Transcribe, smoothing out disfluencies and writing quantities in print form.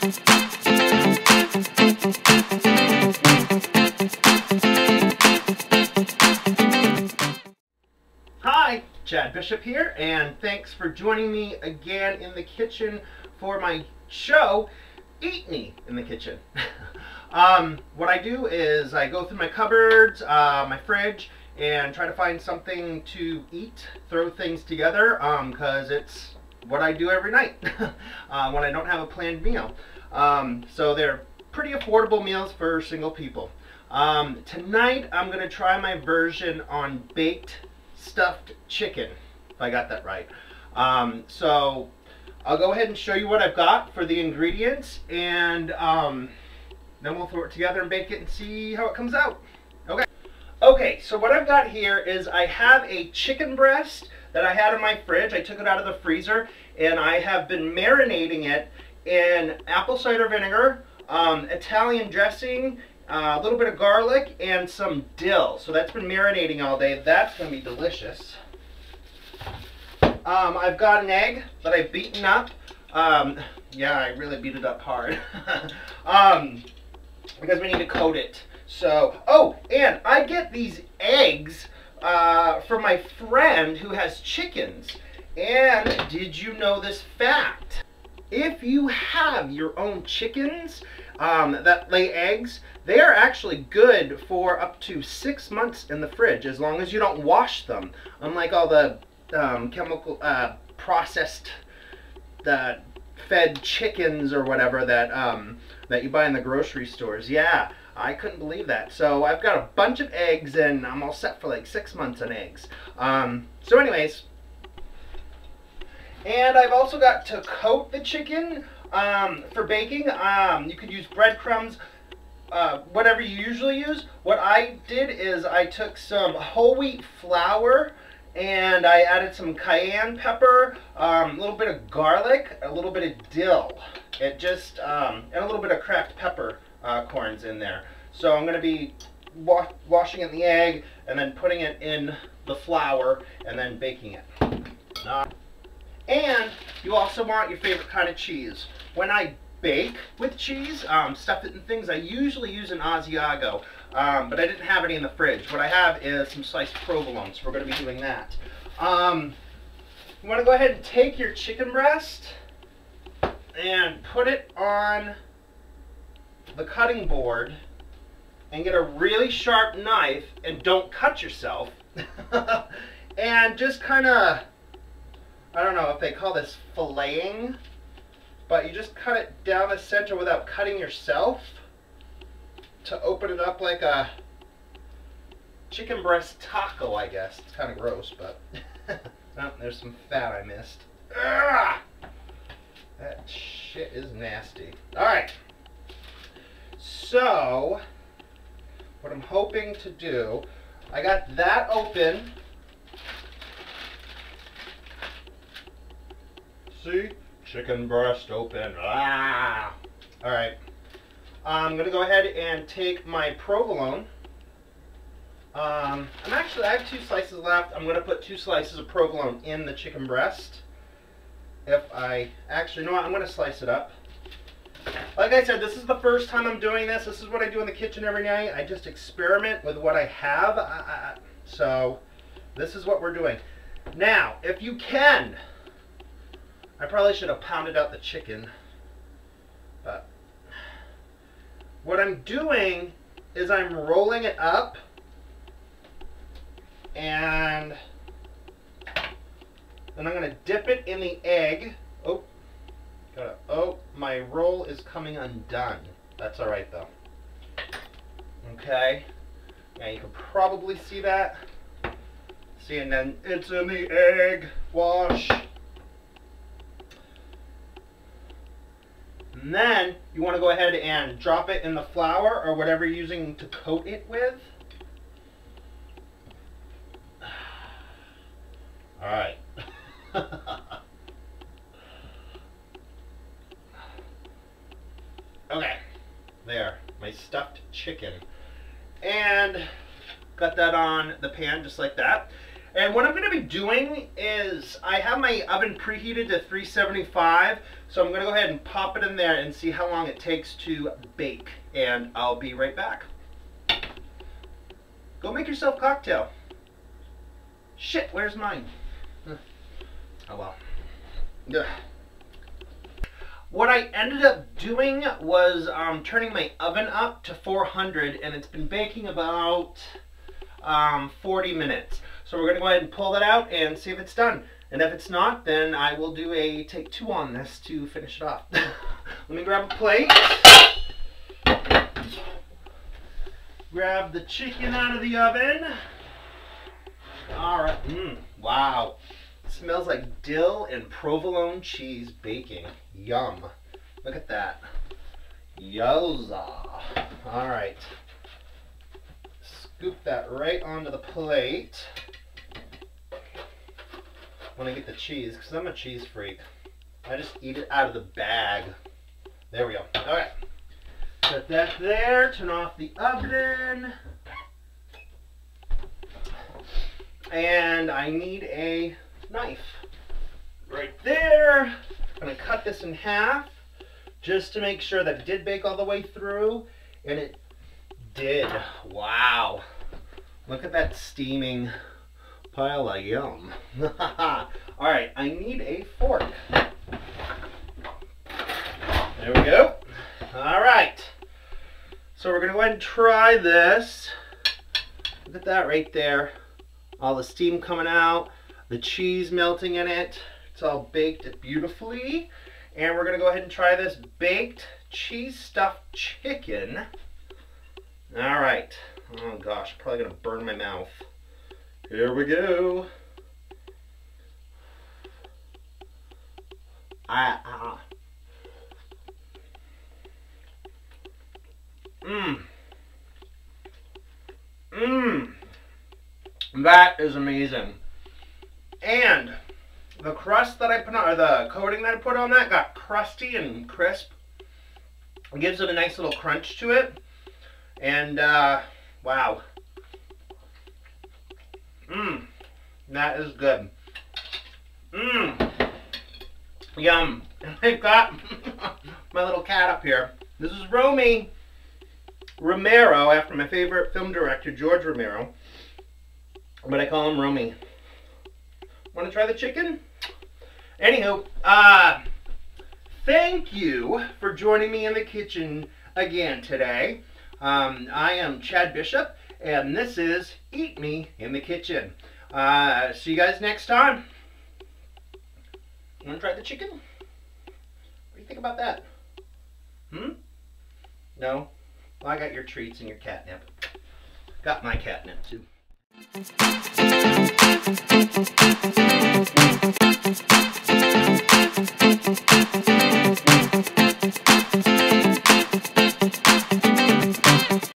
Hi, Chad Bishop here, and thanks for joining me again in the kitchen for my show, Eat Me in the Kitchen. What I do is I go through my cupboards, my fridge, and try to find something to eat, throw things together, because it's what I do every night when I don't have a planned meal. So they're pretty affordable meals for single people. Tonight I'm going to try my version on baked stuffed chicken, if I got that right. So I'll go ahead and show you what I've got for the ingredients, and then we'll throw it together and bake it and see how it comes out. Okay, so what I've got here is I have a chicken breast that I had in my fridge. I took it out of the freezer, and I have been marinating it in apple cider vinegar, Italian dressing, a little bit of garlic, and some dill. So that's been marinating all day. That's going to be delicious. I've got an egg that I've beaten up. Yeah, I really beat it up hard. Because we need to coat it. So, oh, and I get these eggs from my friend who has chickens. And did you know this fact? If you have your own chickens that lay eggs, they are actually good for up to 6 months in the fridge, as long as you don't wash them. Unlike all the chemical processed fed chickens or whatever that you buy in the grocery stores. Yeah, I couldn't believe that. So I've got a bunch of eggs, and I'm all set for like 6 months on eggs. So anyways, and I've also got to coat the chicken for baking. You could use breadcrumbs, whatever you usually use. What I did is I took some whole wheat flour, and I added some cayenne pepper, a little bit of garlic, a little bit of dill. It just, and a little bit of cracked pepper corns in there. So I'm going to be washing it in the egg, and then putting it in the flour, and then baking it. And you also want your favorite kind of cheese. When I bake with cheese, stuff it in things, I usually use an Asiago, but I didn't have any in the fridge. What I have is some sliced provolone, so we're going to be doing that. You want to go ahead and take your chicken breast and put it on the cutting board and get a really sharp knife, and don't cut yourself. And just kind of, I don't know if they call this filleting, but you just cut it down the center without cutting yourself to open it up like a chicken breast taco, I guess. It's kind of gross, but oh, there's some fat I missed. Ugh! That shit is nasty. Alright. So, what I'm hoping to do, I got that open. See? Chicken breast open. Ah! Alright. I'm going to go ahead and take my provolone. I have 2 slices left. I'm going to put 2 slices of provolone in the chicken breast. Actually, you know what? I'm going to slice it up. Like I said, this is the first time I'm doing this. This is what I do in the kitchen every night. I just experiment with what I have. So, this is what we're doing. Now, if you can, I probably should have pounded out the chicken. But what I'm doing is I'm rolling it up, and then I'm going to dip it in the egg. Oh, my roll is coming undone. That's alright though. Okay. Yeah, you can probably see that. See, and then it's in the egg wash. And then you want to go ahead and drop it in the flour or whatever you're using to coat it with. Alright. Okay, there, my stuffed chicken. And got that on the pan just like that. And what I'm going to be doing is I have my oven preheated to 375, so I'm going to go ahead and pop it in there and see how long it takes to bake. And I'll be right back. Go make yourself a cocktail. Shit, where's mine? Oh well. Ugh. What I ended up doing was turning my oven up to 400, and it's been baking about 40 minutes. So we're going to go ahead and pull that out and see if it's done. And if it's not, then I will do a take 2 on this to finish it off. Let me grab a plate. Grab the chicken out of the oven. Alright, wow. It smells like dill and provolone cheese baking. Yum. Look at that. Yoza. Alright. Scoop that right onto the plate. When I get the cheese, because I'm a cheese freak. I just eat it out of the bag. There we go. Alright. Put that there. Turn off the oven. And I need a knife. Right there. I'm going to cut this in half just to make sure that it did bake all the way through. And it did. Wow. Look at that steaming pile of yum. Alright, I need a fork. There we go. Alright. So we're going to go ahead and try this. Look at that right there. All the steam coming out. The cheese melting in it. It's all baked beautifully. And we're going to go ahead and try this baked cheese stuffed chicken. Alright. Oh gosh, probably going to burn my mouth. Here we go. That is amazing. And the crust that I put on, or the coating that I put on that got crusty and crisp. It gives it a nice little crunch to it. And, wow. That is good. Yum. And I've got my little cat up here. This is Romero, after my favorite film director, George Romero. But I call him Romy. Want to try the chicken? Anywho, thank you for joining me in the kitchen again today. I am Chad Bishop, and this is Eat Me in the Kitchen. See you guys next time. Want to try the chicken? What do you think about that? No? Well, I got your treats and your catnip. Got my catnip too.